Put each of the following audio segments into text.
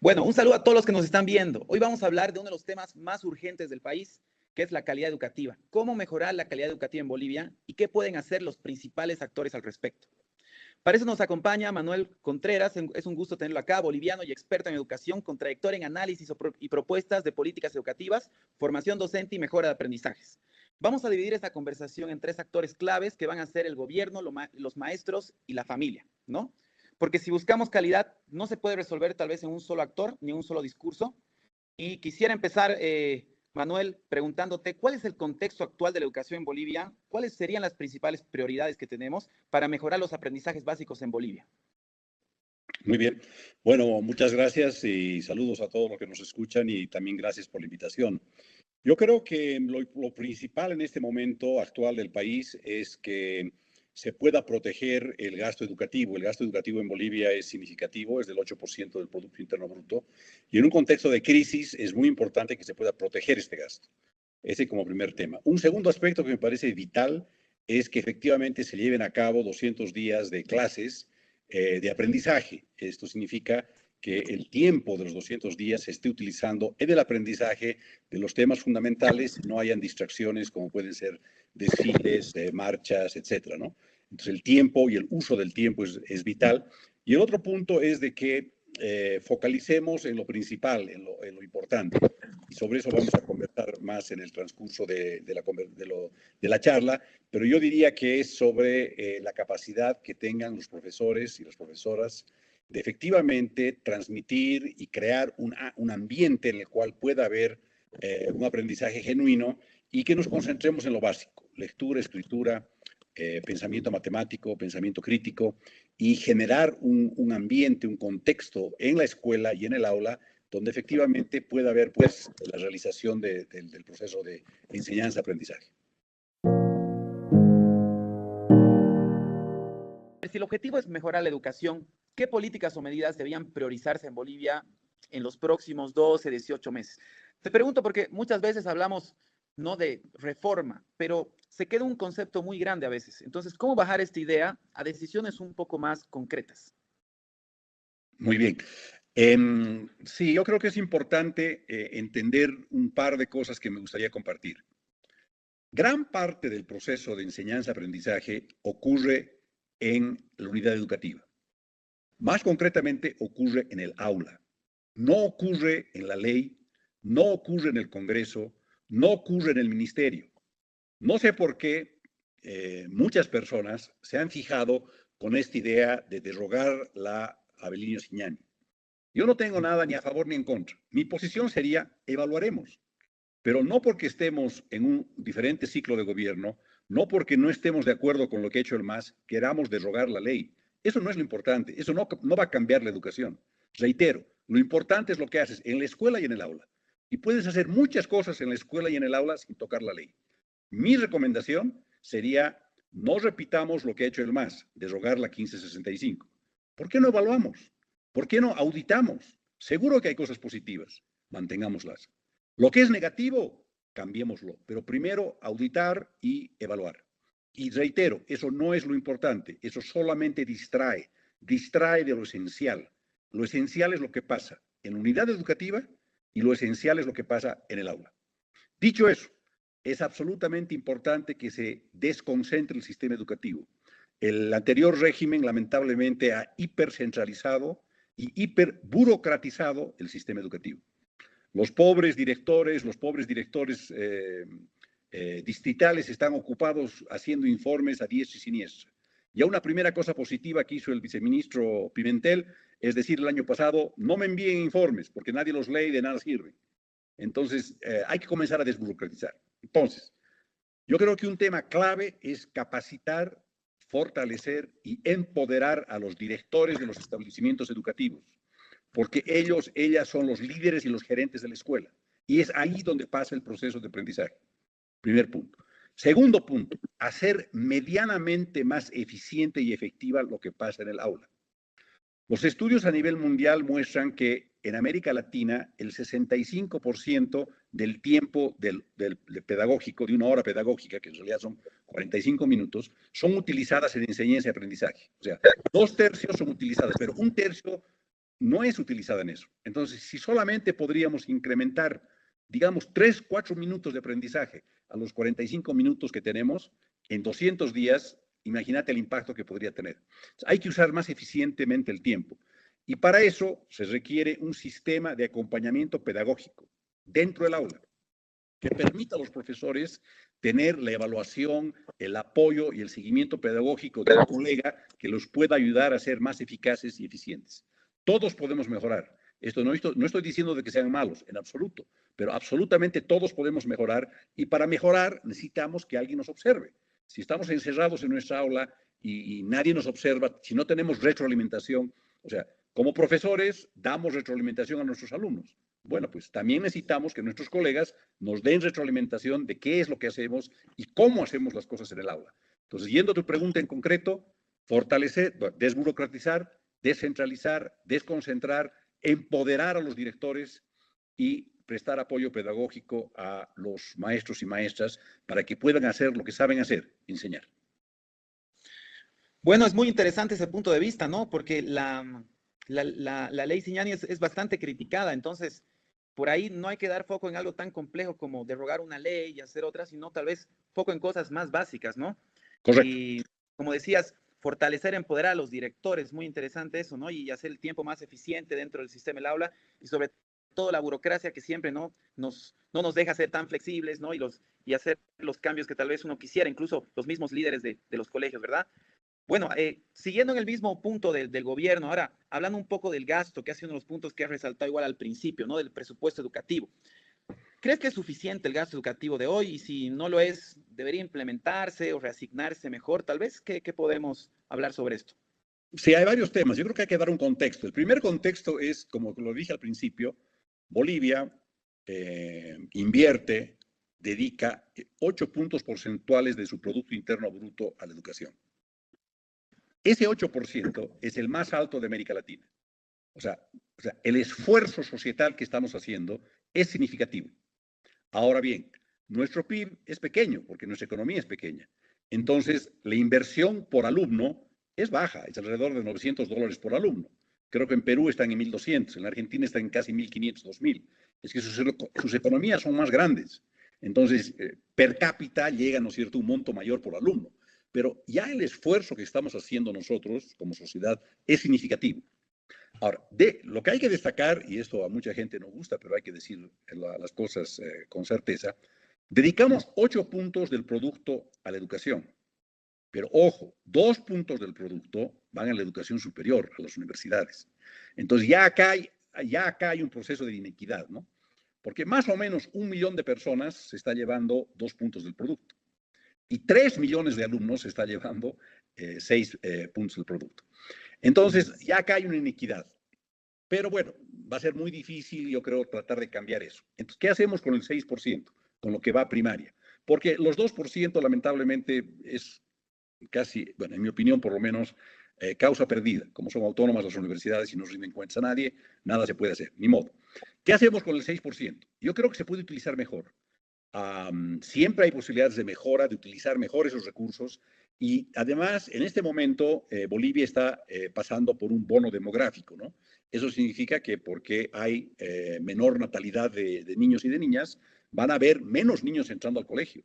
Bueno, un saludo a todos los que nos están viendo. Hoy vamos a hablar de uno de los temas más urgentes del país, que es la calidad educativa. ¿Cómo mejorar la calidad educativa en Bolivia y qué pueden hacer los principales actores al respecto? Para eso nos acompaña Manuel Contreras. Es un gusto tenerlo acá, boliviano y experto en educación, con trayectoria en análisis y propuestas de políticas educativas, formación docente y mejora de aprendizajes. Vamos a dividir esta conversación en tres actores claves que van a ser el gobierno, los maestros y la familia, ¿no? Porque si buscamos calidad, no se puede resolver tal vez en un solo actor ni en un solo discurso. Y quisiera empezar, Manuel, preguntándote cuál es el contexto actual de la educación en Bolivia, cuáles serían las principales prioridades que tenemos para mejorar los aprendizajes básicos en Bolivia. Muy bien. Bueno, muchas gracias y saludos a todos los que nos escuchan y también gracias por la invitación. Yo creo que lo principal en este momento actual del país es que se pueda proteger el gasto educativo. El gasto educativo en Bolivia es significativo, es del 8% del Producto Interno Bruto. Y en un contexto de crisis es muy importante que se pueda proteger este gasto. Ese como primer tema. Un segundo aspecto que me parece vital es que efectivamente se lleven a cabo 200 días de clases de aprendizaje. Esto significa que el tiempo de los 200 días se esté utilizando en el aprendizaje de los temas fundamentales, no hayan distracciones como pueden ser desfiles, marchas, etcétera, ¿no? Entonces el tiempo y el uso del tiempo es vital. Y el otro punto es de que focalicemos en lo principal, en lo importante. Y sobre eso vamos a conversar más en el transcurso de la charla, pero yo diría que es sobre la capacidad que tengan los profesores y las profesoras de efectivamente transmitir y crear un ambiente en el cual pueda haber un aprendizaje genuino y que nos concentremos en lo básico: lectura, escritura, pensamiento matemático, pensamiento crítico, y generar un ambiente, un contexto en la escuela y en el aula donde efectivamente pueda haber pues la realización del proceso de enseñanza-aprendizaje. Si el objetivo es mejorar la educación, ¿qué políticas o medidas deberían priorizarse en Bolivia en los próximos 12, 18 meses? Te pregunto porque muchas veces hablamos no de reforma, pero se queda un concepto muy grande a veces. Entonces, ¿cómo bajar esta idea a decisiones un poco más concretas? Muy bien. Sí, yo creo que es importante entender un par de cosas que me gustaría compartir. Gran parte del proceso de enseñanza-aprendizaje ocurre en la unidad educativa. Más concretamente, ocurre en el aula. No ocurre en la ley, no ocurre en el Congreso, no ocurre en el ministerio. No sé por qué muchas personas se han fijado con esta idea de derogar la Avelino Signani. Yo no tengo nada ni a favor ni en contra. Mi posición sería: evaluaremos, pero no porque estemos en un diferente ciclo de gobierno, no porque no estemos de acuerdo con lo que ha hecho el MAS, queramos derogar la ley. Eso no es lo importante, eso no va a cambiar la educación. Reitero, lo importante es lo que haces en la escuela y en el aula. Y puedes hacer muchas cosas en la escuela y en el aula sin tocar la ley. Mi recomendación sería: no repitamos lo que ha hecho el MAS, derogar la 1565. ¿Por qué no evaluamos? ¿Por qué no auditamos? Seguro que hay cosas positivas, mantengámoslas. Lo que es negativo, cambiémoslo, pero primero auditar y evaluar. Y reitero, eso no es lo importante, eso solamente distrae de lo esencial. Lo esencial es lo que pasa en la unidad educativa y lo esencial es lo que pasa en el aula. Dicho eso, es absolutamente importante que se desconcentre el sistema educativo. El anterior régimen lamentablemente ha hipercentralizado y hiperburocratizado el sistema educativo. Los pobres directores distritales están ocupados haciendo informes a diestra y siniestra. Ya una primera cosa positiva que hizo el viceministro Pimentel es decir el año pasado: no me envíen informes porque nadie los lee y de nada sirve. Entonces, hay que comenzar a desburocratizar. Entonces, yo creo que un tema clave es capacitar, fortalecer y empoderar a los directores de los establecimientos educativos, porque ellas son los líderes y los gerentes de la escuela. Y es ahí donde pasa el proceso de aprendizaje. Primer punto. Segundo punto, hacer medianamente más eficiente y efectiva lo que pasa en el aula. Los estudios a nivel mundial muestran que en América Latina el 65% del tiempo pedagógico, de una hora pedagógica, que en realidad son 45 minutos, son utilizadas en enseñanza y aprendizaje. O sea, 2/3 son utilizadas, pero 1/3 no es utilizada en eso. Entonces, si solamente podríamos incrementar, digamos, 3, 4 minutos de aprendizaje a los 45 minutos que tenemos en 200 días, imagínate el impacto que podría tener. Hay que usar más eficientemente el tiempo. Y para eso se requiere un sistema de acompañamiento pedagógico dentro del aula que permita a los profesores tener la evaluación, el apoyo y el seguimiento pedagógico de un colega que los pueda ayudar a ser más eficaces y eficientes. Todos podemos mejorar. No estoy diciendo de que sean malos, en absoluto, pero absolutamente todos podemos mejorar y para mejorar necesitamos que alguien nos observe. Si estamos encerrados en nuestra aula y nadie nos observa, si no tenemos retroalimentación, o sea, como profesores damos retroalimentación a nuestros alumnos. Bueno, pues también necesitamos que nuestros colegas nos den retroalimentación de qué es lo que hacemos y cómo hacemos las cosas en el aula. Entonces, yendo a tu pregunta en concreto, fortalecer, desburocratizar, descentralizar, desconcentrar, empoderar a los directores y prestar apoyo pedagógico a los maestros y maestras para que puedan hacer lo que saben hacer, enseñar. Bueno, es muy interesante ese punto de vista, ¿no? Porque la ley Signani es bastante criticada, entonces por ahí no hay que dar foco en algo tan complejo como derogar una ley y hacer otra, sino tal vez foco en cosas más básicas, ¿no? Correcto. Y como decías, fortalecer, empoderar a los directores, muy interesante eso, ¿no? Y hacer el tiempo más eficiente dentro del sistema del aula y sobre todo la burocracia que siempre no nos deja ser tan flexibles, ¿no? Y hacer los cambios que tal vez uno quisiera, incluso los mismos líderes de los colegios, ¿verdad? Bueno, siguiendo en el mismo punto del gobierno, ahora hablando un poco del gasto, que ha sido uno de los puntos que ha resaltado igual al principio, ¿no? Del presupuesto educativo. ¿Crees que es suficiente el gasto educativo de hoy? Y si no lo es, ¿debería implementarse o reasignarse mejor? Tal vez, ¿qué podemos hablar sobre esto? Sí, hay varios temas. Yo creo que hay que dar un contexto. El primer contexto es, como lo dije al principio, Bolivia invierte, dedica 8 puntos porcentuales de su Producto Interno Bruto a la educación. Ese 8% es el más alto de América Latina. O sea, el esfuerzo societal que estamos haciendo es significativo. Ahora bien, nuestro PIB es pequeño porque nuestra economía es pequeña. Entonces, la inversión por alumno es baja, es alrededor de $900 por alumno. Creo que en Perú están en 1.200, en la Argentina están en casi 1.500, 2.000. Es que sus economías son más grandes. Entonces, per cápita llega, ¿no es cierto?, un monto mayor por alumno. Pero ya el esfuerzo que estamos haciendo nosotros como sociedad es significativo. Ahora, lo que hay que destacar, y esto a mucha gente no gusta, pero hay que decir las cosas con certeza, dedicamos 8 puntos del producto a la educación. Pero ojo, 2 puntos del producto van a la educación superior, a las universidades. Entonces ya acá hay un proceso de inequidad, ¿no? Porque más o menos 1 millón de personas se está llevando 2 puntos del producto. Y 3 millones de alumnos se está llevando 6 puntos del producto. Entonces, ya acá hay una inequidad. Pero bueno, va a ser muy difícil, yo creo, tratar de cambiar eso. Entonces, ¿qué hacemos con el 6%? Con lo que va a primaria. Porque los 2%, lamentablemente, es casi, bueno, en mi opinión, por lo menos, causa perdida. Como son autónomas las universidades y no rinden cuentas a nadie, nada se puede hacer, ni modo. ¿Qué hacemos con el 6%? Yo creo que se puede utilizar mejor. Siempre hay posibilidades de mejora, de utilizar mejor esos recursos. Y además, en este momento, Bolivia está pasando por un bono demográfico, ¿no? Eso significa que porque hay menor natalidad de niños y de niñas, van a haber menos niños entrando al colegio.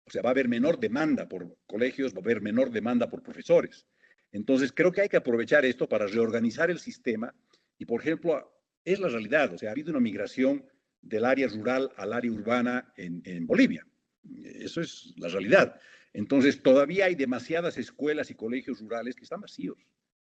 O sea, va a haber menor demanda por colegios, va a haber menor demanda por profesores. Entonces, creo que hay que aprovechar esto para reorganizar el sistema. Y, por ejemplo, es la realidad. O sea, ha habido una migración del área rural al área urbana en Bolivia. Eso es la realidad. Entonces, todavía hay demasiadas escuelas y colegios rurales que están vacíos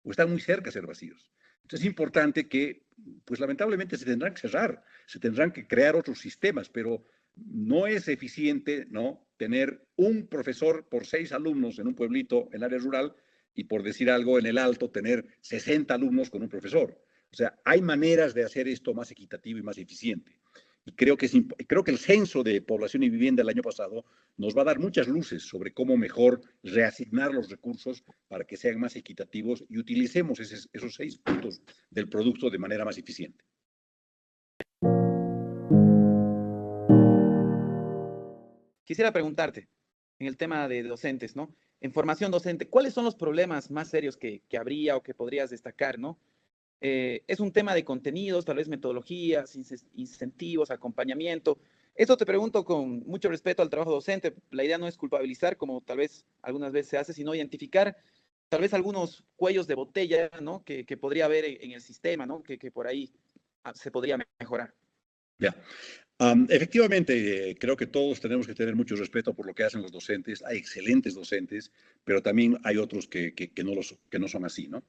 o están muy cerca de ser vacíos. Entonces, es importante que, pues lamentablemente, se tendrán que cerrar, se tendrán que crear otros sistemas, pero no es eficiente, ¿no?, tener un profesor por 6 alumnos en un pueblito en área rural y, por decir algo, en el Alto tener 60 alumnos con un profesor. O sea, hay maneras de hacer esto más equitativo y más eficiente. Y creo que el censo de población y vivienda del año pasado nos va a dar muchas luces sobre cómo mejor reasignar los recursos para que sean más equitativos y utilicemos esos 6 puntos del producto de manera más eficiente. Quisiera preguntarte, en el tema de docentes, ¿no? En formación docente, ¿cuáles son los problemas más serios que habría o que podrías destacar, ¿no? Es un tema de contenidos, tal vez metodologías, incentivos, acompañamiento. Esto te pregunto con mucho respeto al trabajo docente. La idea no es culpabilizar, como tal vez algunas veces se hace, sino identificar tal vez algunos cuellos de botella, ¿no? Que podría haber en el sistema, ¿no? Que por ahí se podría mejorar. Ya. Efectivamente, creo que todos tenemos que tener mucho respeto por lo que hacen los docentes. Hay excelentes docentes, pero también hay otros que no son así, ¿no?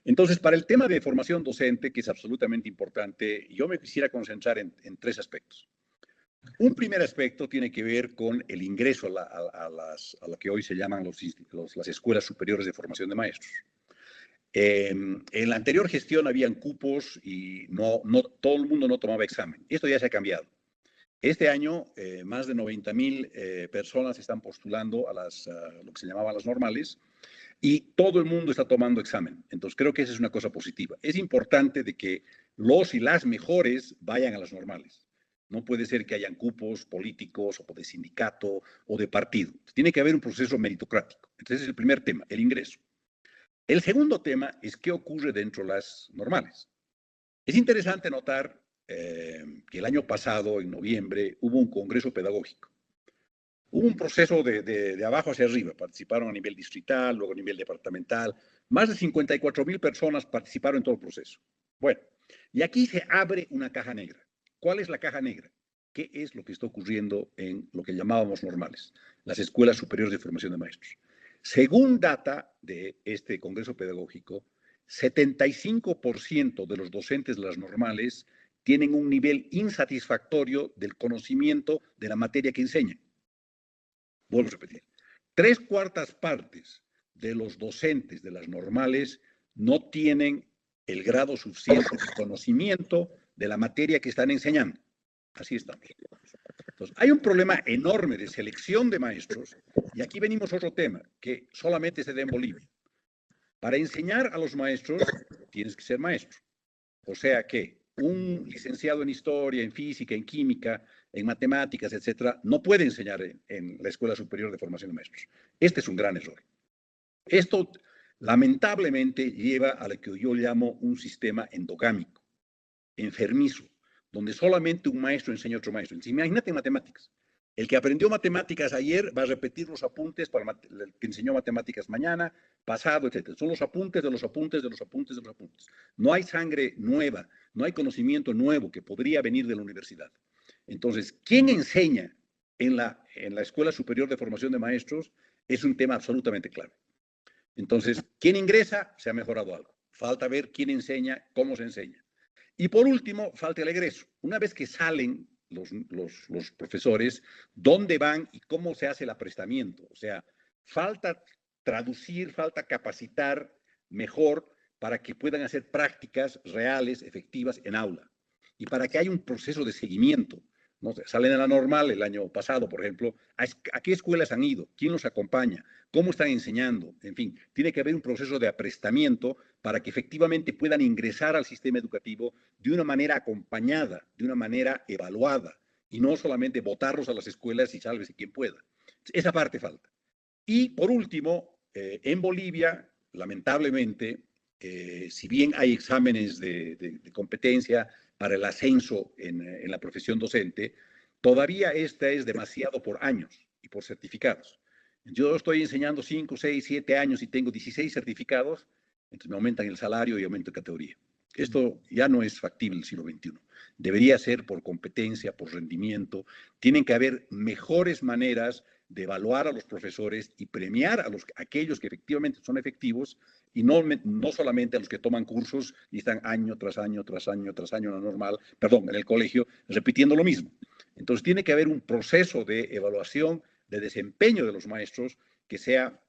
Entonces, para el tema de formación docente, que es absolutamente importante, yo me quisiera concentrar en tres aspectos. Un primer aspecto tiene que ver con el ingreso a lo que hoy se llaman las escuelas superiores de formación de maestros. En la anterior gestión habían cupos y no todo el mundo no tomaba examen. Esto ya se ha cambiado. Este año, más de 90,000 personas están postulando a lo que se llamaban las normales y todo el mundo está tomando examen. Entonces, creo que esa es una cosa positiva. Es importante de que los y las mejores vayan a las normales. No puede ser que hayan cupos políticos o de sindicato o de partido. Tiene que haber un proceso meritocrático. Entonces, ese es el primer tema, el ingreso. El segundo tema es qué ocurre dentro de las normales. Es interesante notar que el año pasado, en noviembre, hubo un congreso pedagógico. Hubo un proceso de abajo hacia arriba. Participaron a nivel distrital, luego a nivel departamental. Más de 54,000 personas participaron en todo el proceso. Bueno, y aquí se abre una caja negra. ¿Cuál es la caja negra? ¿Qué es lo que está ocurriendo en lo que llamábamos normales, las escuelas superiores de formación de maestros? Según data de este congreso pedagógico, 75% de los docentes de las normales tienen un nivel insatisfactorio del conocimiento de la materia que enseñan. Vuelvo a repetir. 3/4 partes de los docentes de las normales no tienen el grado suficiente de conocimiento de la materia que están enseñando. Así estamos. Entonces, hay un problema enorme de selección de maestros y aquí venimos a otro tema que solamente se da en Bolivia. Para enseñar a los maestros tienes que ser maestro. O sea que un licenciado en historia, en física, en química, en matemáticas, etcétera, no puede enseñar en la Escuela Superior de Formación de Maestros. Este es un gran error. Esto, lamentablemente, lleva a lo que yo llamo un sistema endogámico, enfermizo, donde solamente un maestro enseña a otro maestro. Imagínate en matemáticas. El que aprendió matemáticas ayer va a repetir los apuntes para el que enseñó matemáticas mañana, pasado, etc. Son los apuntes de los apuntes de los apuntes de los apuntes. No hay sangre nueva, no hay conocimiento nuevo que podría venir de la universidad. Entonces, ¿quién enseña en la Escuela Superior de Formación de Maestros? Es un tema absolutamente clave. Entonces, ¿quién ingresa? Se ha mejorado algo. Falta ver quién enseña, cómo se enseña. Y por último, falta el egreso. Una vez que salen los profesores, ¿dónde van y cómo se hace el aprestamiento? O sea, falta traducir, falta capacitar mejor para que puedan hacer prácticas reales, efectivas en aula. Y para que haya un proceso de seguimiento. ¿No? Salen a la normal el año pasado, por ejemplo. ¿A qué escuelas han ido? ¿Quién los acompaña? ¿Cómo están enseñando? En fin, tiene que haber un proceso de aprestamiento para que efectivamente puedan ingresar al sistema educativo de una manera acompañada, de una manera evaluada, y no solamente botarlos a las escuelas y sálvese quien pueda. Esa parte falta. Y por último, en Bolivia, lamentablemente, si bien hay exámenes de competencia para el ascenso en la profesión docente, todavía esta es demasiado por años y por certificados. Yo estoy enseñando 5, 6, 7 años y tengo 16 certificados, entonces me aumentan el salario y aumento de categoría. Esto ya no es factible en el siglo XXI. Debería ser por competencia, por rendimiento. Tienen que haber mejores maneras de evaluar a los profesores y premiar a aquellos que efectivamente son efectivos y no solamente a los que toman cursos y están año tras año, tras año, tras año en la normal, perdón, en el colegio, repitiendo lo mismo. Entonces tiene que haber un proceso de evaluación, de desempeño de los maestros que sea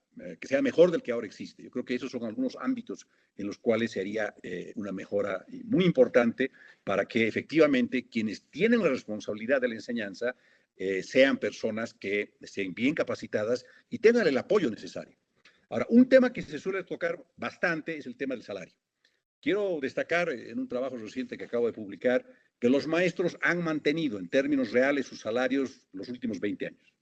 mejor del que ahora existe. Yo creo que esos son algunos ámbitos en los cuales se haría una mejora muy importante para que efectivamente quienes tienen la responsabilidad de la enseñanza sean personas que estén bien capacitadas y tengan el apoyo necesario. Ahora, un tema que se suele tocar bastante es el tema del salario. Quiero destacar en un trabajo reciente que acabo de publicar que los maestros han mantenido en términos reales sus salarios los últimos 20 años.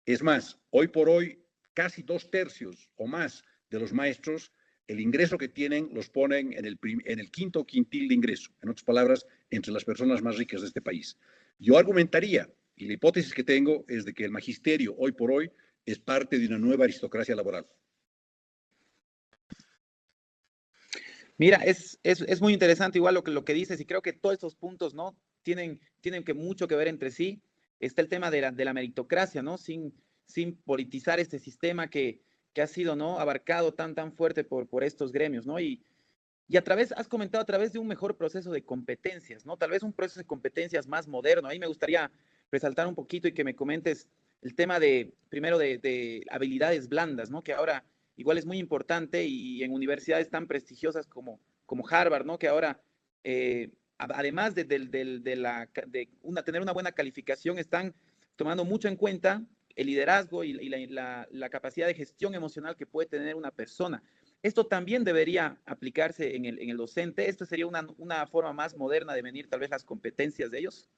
Es más, hoy por hoy, casi 2/3 o más de los maestros el ingreso que tienen los ponen en el quinto quintil de ingreso, en otras palabras, entre las personas más ricas de este país. Yo argumentaría, y la hipótesis que tengo es de que el magisterio hoy por hoy es parte de una nueva aristocracia laboral. Mira, es muy interesante igual lo que dices y creo que todos estos puntos, ¿no? Tienen que mucho que ver entre sí. Está el tema de la meritocracia, ¿no? Sin politizar este sistema que ha sido, ¿no? Abarcado tan fuerte por estos gremios, ¿no? Y has comentado a través de un mejor proceso de competencias, ¿no? Tal vez un proceso de competencias más moderno. Ahí me gustaría resaltar un poquito y que me comentes el tema primero de habilidades blandas, ¿no? Que ahora igual es muy importante y en universidades tan prestigiosas como Harvard, ¿no? Que ahora, además tener una buena calificación, están tomando mucho en cuenta el liderazgo y la capacidad de gestión emocional que puede tener una persona. Esto también debería aplicarse en el docente. ¿Esto sería una forma más moderna de medir tal vez las competencias de ellos?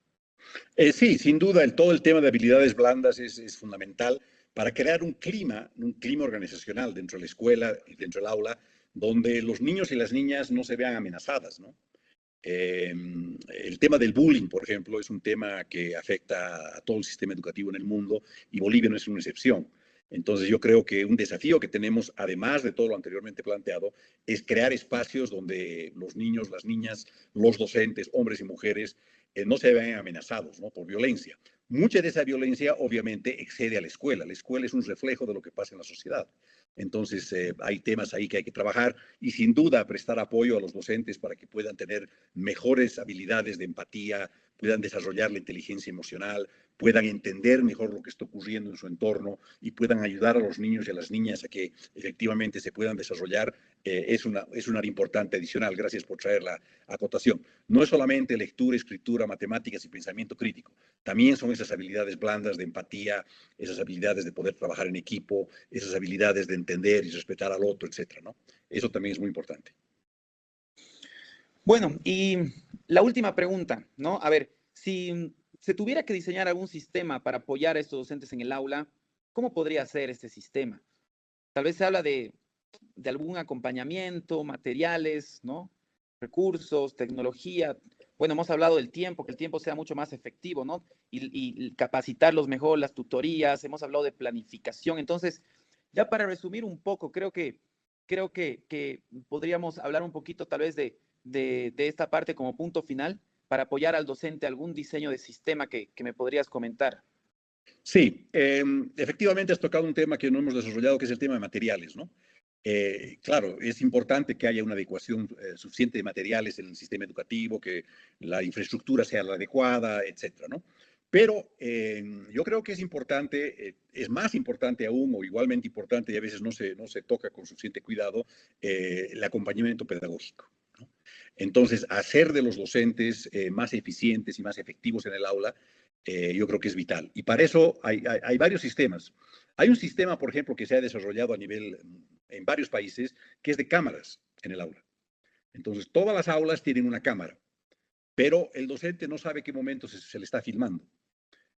Sí, sin duda, todo el tema de habilidades blandas es fundamental para crear un clima organizacional dentro de la escuela y dentro del aula, donde los niños y las niñas no se vean amenazadas, ¿no? El tema del bullying, por ejemplo, es un tema que afecta a todo el sistema educativo en el mundo y Bolivia no es una excepción. Entonces yo creo que un desafío que tenemos, además de todo lo anteriormente planteado, es crear espacios donde los niños, las niñas, los docentes, hombres y mujeres, no se vean amenazados, ¿no? Por violencia. Mucha de esa violencia obviamente excede a la escuela. La escuela es un reflejo de lo que pasa en la sociedad. Entonces hay temas ahí que hay que trabajar y sin duda prestar apoyo a los docentes para que puedan tener mejores habilidades de empatía, puedan desarrollar la inteligencia emocional, puedan entender mejor lo que está ocurriendo en su entorno y puedan ayudar a los niños y a las niñas a que efectivamente se puedan desarrollar, es un área importante adicional. Gracias por traer la acotación. No es solamente lectura, escritura, matemáticas y pensamiento crítico, también son esas habilidades blandas de empatía, esas habilidades de poder trabajar en equipo, esas habilidades de entender y respetar al otro, etcétera, ¿no? Eso también es muy importante. Bueno, y la última pregunta, ¿no? A ver, si se tuviera que diseñar algún sistema para apoyar a estos docentes en el aula, ¿cómo podría ser este sistema? Tal vez se habla de algún acompañamiento, materiales, ¿no? Recursos, tecnología. Bueno, hemos hablado del tiempo, que el tiempo sea mucho más efectivo, ¿no? Y capacitarlos mejor, las tutorías, hemos hablado de planificación. Entonces, ya para resumir un poco, creo que podríamos hablar un poquito tal vez de esta parte como punto final para apoyar al docente algún diseño de sistema que me podrías comentar. Sí, efectivamente has tocado un tema que no hemos desarrollado, que es el tema de materiales, ¿no? Claro, es importante que haya una adecuación suficiente de materiales en el sistema educativo, que la infraestructura sea la adecuada, etcétera, ¿no? Pero yo creo que es importante, es más importante aún o igualmente importante y a veces no se toca con suficiente cuidado el acompañamiento pedagógico, ¿no? Entonces, hacer de los docentes más eficientes y más efectivos en el aula, yo creo que es vital. Y para eso hay varios sistemas. Hay un sistema, por ejemplo, que se ha desarrollado a nivel en varios países, que es de cámaras en el aula. Entonces, todas las aulas tienen una cámara, pero el docente no sabe qué momento se le está filmando.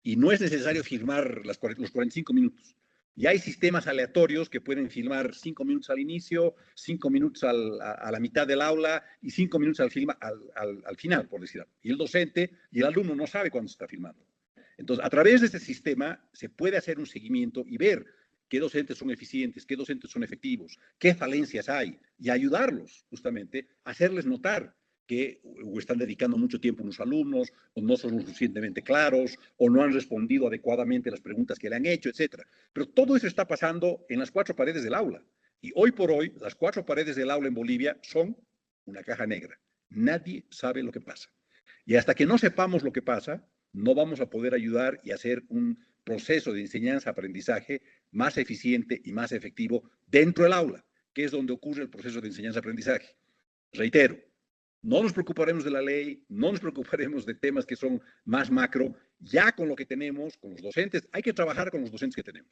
Y no es necesario filmar los 45 minutos. Y hay sistemas aleatorios que pueden filmar 5 minutos al inicio, 5 minutos a la mitad del aula y 5 minutos al final, por decir algo. Y el docente y el alumno no sabe cuándo se está filmando. Entonces, a través de este sistema se puede hacer un seguimiento y ver qué docentes son eficientes, qué docentes son efectivos, qué falencias hay y ayudarlos justamente a hacerles notar que o están dedicando mucho tiempo a unos alumnos, o no son lo suficientemente claros, o no han respondido adecuadamente a las preguntas que le han hecho, etcétera. Pero todo eso está pasando en las cuatro paredes del aula. Y hoy por hoy, las cuatro paredes del aula en Bolivia son una caja negra. Nadie sabe lo que pasa. Y hasta que no sepamos lo que pasa, no vamos a poder ayudar y hacer un proceso de enseñanza-aprendizaje más eficiente y más efectivo dentro del aula, que es donde ocurre el proceso de enseñanza-aprendizaje. Reitero, no nos preocuparemos de la ley, no nos preocuparemos de temas que son más macro, ya con lo que tenemos, con los docentes, hay que trabajar con los docentes que tenemos,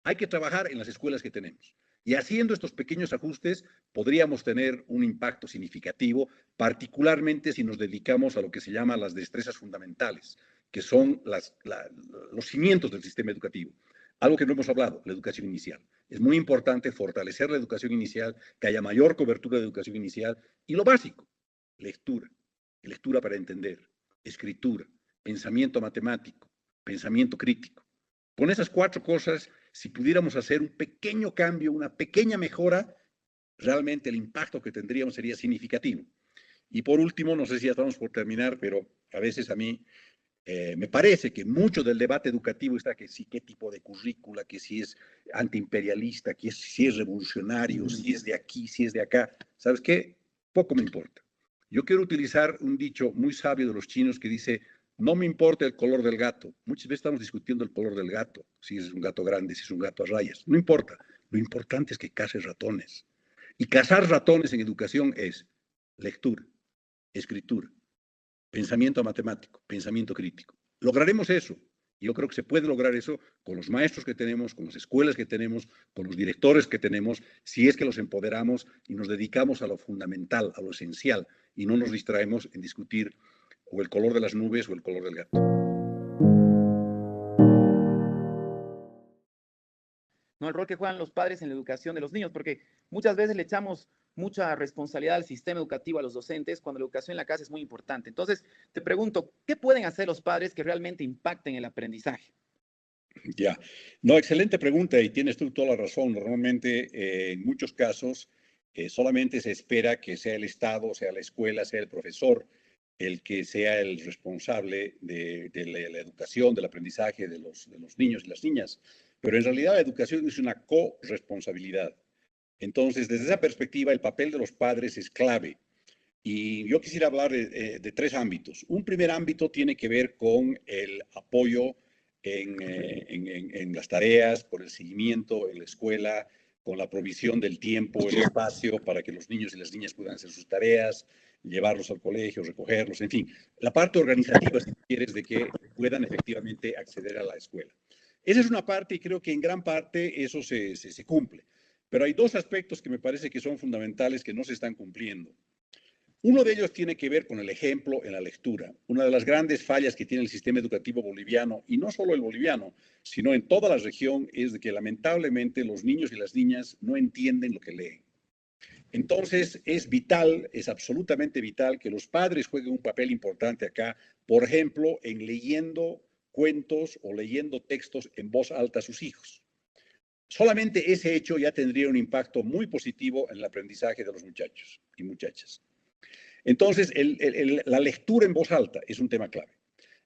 hay que trabajar en las escuelas que tenemos. Y haciendo estos pequeños ajustes podríamos tener un impacto significativo, particularmente si nos dedicamos a lo que se llama las destrezas fundamentales, que son los cimientos del sistema educativo. Algo que no hemos hablado, la educación inicial. Es muy importante fortalecer la educación inicial, que haya mayor cobertura de educación inicial y lo básico, lectura, lectura para entender, escritura, pensamiento matemático, pensamiento crítico. Con esas 4 cosas, si pudiéramos hacer un pequeño cambio, una pequeña mejora, realmente el impacto que tendríamos sería significativo. Y por último, no sé si ya estamos por terminar, pero a veces a mí me parece que mucho del debate educativo está que sí, qué tipo de currícula, que si es antiimperialista, que si es revolucionario, si es de aquí, si es de acá. ¿Sabes qué? Poco me importa. Yo quiero utilizar un dicho muy sabio de los chinos que dice, no me importa el color del gato. Muchas veces estamos discutiendo el color del gato, si es un gato grande, si es un gato a rayas. No importa. Lo importante es que caces ratones. Y cazar ratones en educación es lectura, escritura, pensamiento matemático, pensamiento crítico. Lograremos eso. Yo creo que se puede lograr eso con los maestros que tenemos, con las escuelas que tenemos, con los directores que tenemos, si es que los empoderamos y nos dedicamos a lo fundamental, a lo esencial, y no nos distraemos en discutir o el color de las nubes o el color del gato. ¿No? El rol que juegan los padres en la educación de los niños, porque muchas veces le echamos mucha responsabilidad al sistema educativo, a los docentes, cuando la educación en la casa es muy importante. Entonces, te pregunto, ¿qué pueden hacer los padres que realmente impacten el aprendizaje? Ya, no, excelente pregunta y tienes tú toda la razón. Normalmente, en muchos casos, solamente se espera que sea el Estado, sea la escuela, sea el profesor, el que sea el responsable de la educación, del aprendizaje de los niños y las niñas. Pero en realidad la educación es una corresponsabilidad. Entonces, desde esa perspectiva, el papel de los padres es clave. Y yo quisiera hablar de 3 ámbitos. Un primer ámbito tiene que ver con el apoyo en las tareas, con el seguimiento en la escuela, con la provisión del tiempo, el espacio para que los niños y las niñas puedan hacer sus tareas, llevarlos al colegio, recogerlos, en fin, la parte organizativa, si quieres, de que puedan efectivamente acceder a la escuela. Esa es una parte y creo que en gran parte eso se cumple. Pero hay 2 aspectos que me parece que son fundamentales que no se están cumpliendo. Uno de ellos tiene que ver con el ejemplo en la lectura. Una de las grandes fallas que tiene el sistema educativo boliviano, y no solo el boliviano, sino en toda la región, es de que lamentablemente los niños y las niñas no entienden lo que leen. Entonces es vital, es absolutamente vital que los padres jueguen un papel importante acá, por ejemplo, en leyendo cuentos o leyendo textos en voz alta a sus hijos. Solamente ese hecho ya tendría un impacto muy positivo en el aprendizaje de los muchachos y muchachas. Entonces, la lectura en voz alta es un tema clave.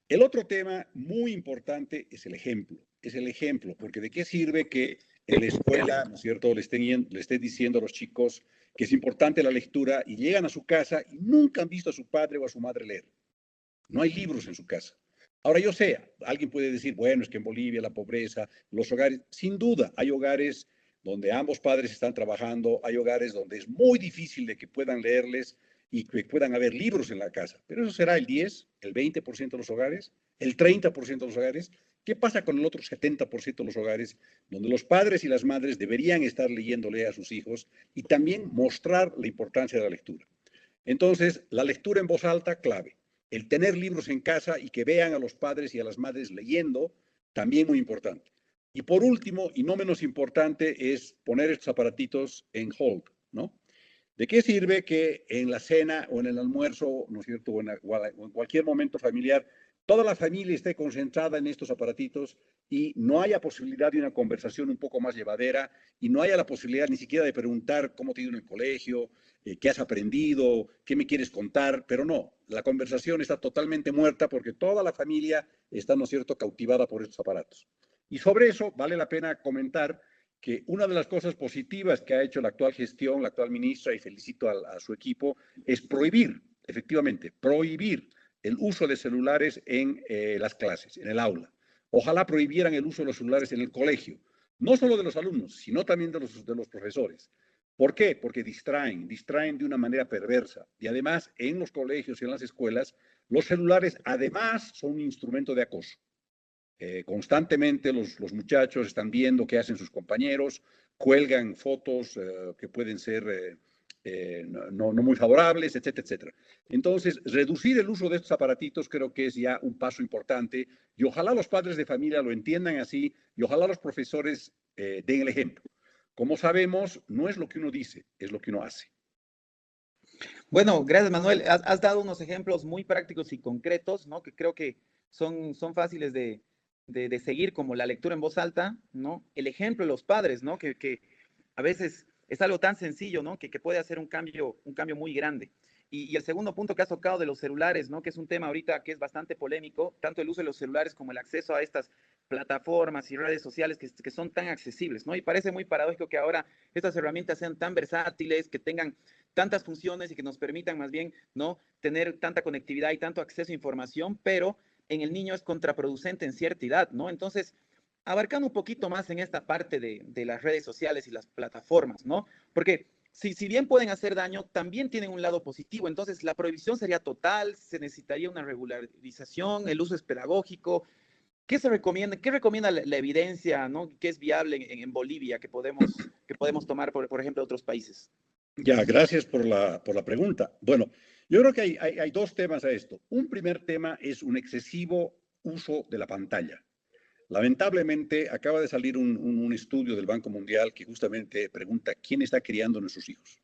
El otro tema muy importante es el ejemplo, porque ¿de qué sirve que en la escuela, ¿no es cierto?, le esté diciendo a los chicos que es importante la lectura y llegan a su casa y nunca han visto a su padre o a su madre leer? No hay libros en su casa. Ahora yo sé, alguien puede decir, bueno, es que en Bolivia la pobreza, los hogares, sin duda, hay hogares donde ambos padres están trabajando, hay hogares donde es muy difícil de que puedan leerles y que puedan haber libros en la casa. Pero eso será el 10, el 20% de los hogares, el 30% de los hogares. ¿Qué pasa con el otro 70% de los hogares donde los padres y las madres deberían estar leyéndole a sus hijos y también mostrar la importancia de la lectura? Entonces, la lectura en voz alta, clave. El tener libros en casa y que vean a los padres y a las madres leyendo, también muy importante. Y por último, y no menos importante, es poner estos aparatitos en hold, ¿no? ¿De qué sirve que en la cena o en el almuerzo, ¿no es cierto?, o en cualquier momento familiar, toda la familia esté concentrada en estos aparatitos y no haya posibilidad de una conversación un poco más llevadera y no haya la posibilidad ni siquiera de preguntar cómo te ha ido en el colegio, qué has aprendido, qué me quieres contar? Pero no, la conversación está totalmente muerta porque toda la familia está, ¿no es cierto?, cautivada por estos aparatos. Y sobre eso vale la pena comentar que una de las cosas positivas que ha hecho la actual gestión, la actual ministra, y felicito a su equipo, es prohibir, efectivamente, prohibir el uso de celulares en las clases, en el aula. Ojalá prohibieran el uso de los celulares en el colegio, no solo de los alumnos, sino también de los profesores. ¿Por qué? Porque distraen de una manera perversa. Y además, en los colegios y en las escuelas, los celulares además son un instrumento de acoso. Constantemente los muchachos están viendo qué hacen sus compañeros, cuelgan fotos que pueden ser no muy favorables, etcétera, etcétera. Entonces, reducir el uso de estos aparatitos creo que es ya un paso importante y ojalá los padres de familia lo entiendan así y ojalá los profesores den el ejemplo. Como sabemos, no es lo que uno dice, es lo que uno hace. Bueno, gracias, Manuel. Has dado unos ejemplos muy prácticos y concretos, ¿no? Que creo que son fáciles de seguir, como la lectura en voz alta, ¿no? El ejemplo de los padres, ¿no? Que a veces es algo tan sencillo, ¿no? Que puede hacer un cambio muy grande. Y el segundo punto que has tocado de los celulares, ¿no? Que es un tema ahorita que es bastante polémico, tanto el uso de los celulares como el acceso a estas plataformas y redes sociales que son tan accesibles, ¿no? Y parece muy paradójico que ahora estas herramientas sean tan versátiles, que tengan tantas funciones y que nos permitan más bien, ¿no? Tener tanta conectividad y tanto acceso a información, pero en el niño es contraproducente en cierta edad, ¿no? Entonces, abarcando un poquito más en esta parte de las redes sociales y las plataformas, ¿no? Porque si bien pueden hacer daño, también tienen un lado positivo. Entonces, la prohibición sería total, se necesitaría una regularización, el uso es pedagógico. ¿Qué se recomienda? ¿Qué recomienda la evidencia, ¿no? ¿Qué es viable en Bolivia que podemos tomar, por ejemplo, de otros países? Ya, gracias por la pregunta. Bueno, yo creo que hay dos temas a esto. Un primer tema es un excesivo uso de la pantalla. Lamentablemente, acaba de salir un estudio del Banco Mundial que justamente pregunta quién está criando a nuestros hijos.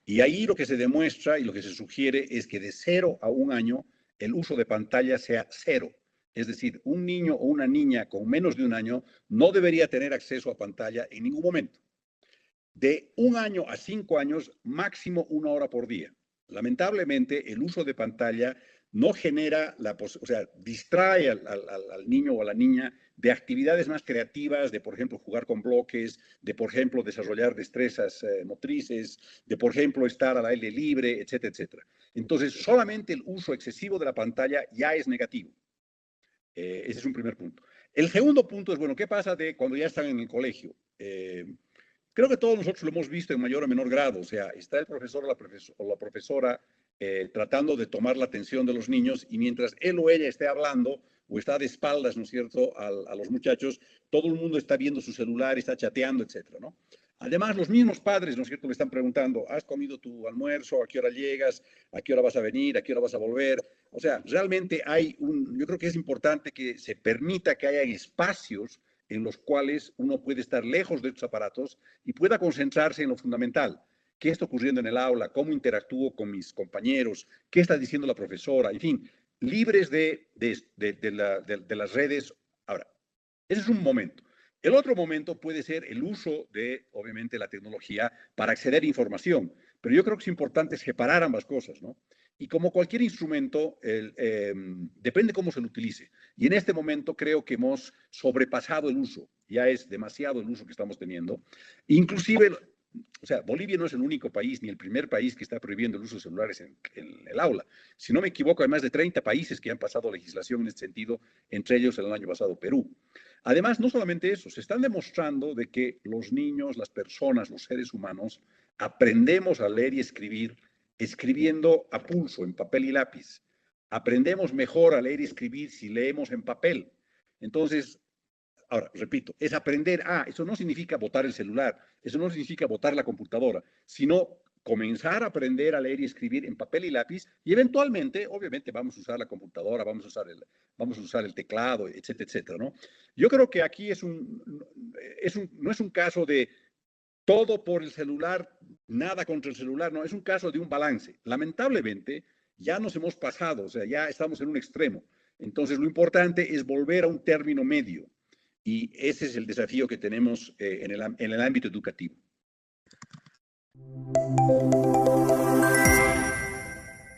Y ahí lo que se demuestra y lo que se sugiere es que de 0 a 1 año el uso de pantalla sea 0. Es decir, un niño o una niña con menos de 1 año no debería tener acceso a pantalla en ningún momento. De 1 año a 5 años, máximo 1 hora por día. Lamentablemente, el uso de pantalla no genera, o sea, distrae al niño o a la niña de actividades más creativas, de, por ejemplo, jugar con bloques, de, por ejemplo, desarrollar destrezas motrices, de, por ejemplo, estar al aire libre, etcétera, etcétera. Entonces, solamente el uso excesivo de la pantalla ya es negativo. Ese es un primer punto. El segundo punto es, bueno, ¿qué pasa de cuando ya están en el colegio? Creo que todos nosotros lo hemos visto en mayor o menor grado. O sea, está el profesor o la profesora tratando de tomar la atención de los niños y mientras él o ella esté hablando o está de espaldas, ¿no es cierto?, a los muchachos, todo el mundo está viendo su celular, está chateando, etcétera, ¿no? Además, los mismos padres, ¿no es cierto?, le están preguntando, ¿has comido tu almuerzo? ¿A qué hora llegas? ¿A qué hora vas a venir? ¿A qué hora vas a volver? O sea, realmente yo creo que es importante que se permita que haya espacios en los cuales uno puede estar lejos de estos aparatos y pueda concentrarse en lo fundamental. ¿Qué está ocurriendo en el aula? ¿Cómo interactúo con mis compañeros? ¿Qué está diciendo la profesora? En fin, libres de las redes. Ahora, ese es un momento. El otro momento puede ser el uso de, obviamente, la tecnología para acceder a información. Pero yo creo que es importante separar ambas cosas, ¿no? Y como cualquier instrumento, depende cómo se lo utilice. Y en este momento creo que hemos sobrepasado el uso. Ya es demasiado el uso que estamos teniendo. Inclusive, o sea, Bolivia no es el único país ni el primer país que está prohibiendo el uso de celulares en el aula. Si no me equivoco, hay más de 30 países que han pasado legislación en este sentido, entre ellos el año pasado Perú. Además, no solamente eso, se están demostrando de que los niños, las personas, los seres humanos, aprendemos a leer y escribir escribiendo a pulso, en papel y lápiz. Aprendemos mejor a leer y escribir si leemos en papel. Entonces, ahora, repito, es aprender eso no significa botar el celular, eso no significa botar la computadora, sino comenzar a aprender a leer y escribir en papel y lápiz y eventualmente, obviamente, vamos a usar la computadora, vamos a usar el teclado, etcétera, etcétera, ¿no? Yo creo que aquí no es un caso de todo por el celular, nada contra el celular, no, es un caso de un balance. Lamentablemente, ya nos hemos pasado, o sea, ya estamos en un extremo. Entonces, lo importante es volver a un término medio. Y ese es el desafío que tenemos en el ámbito educativo.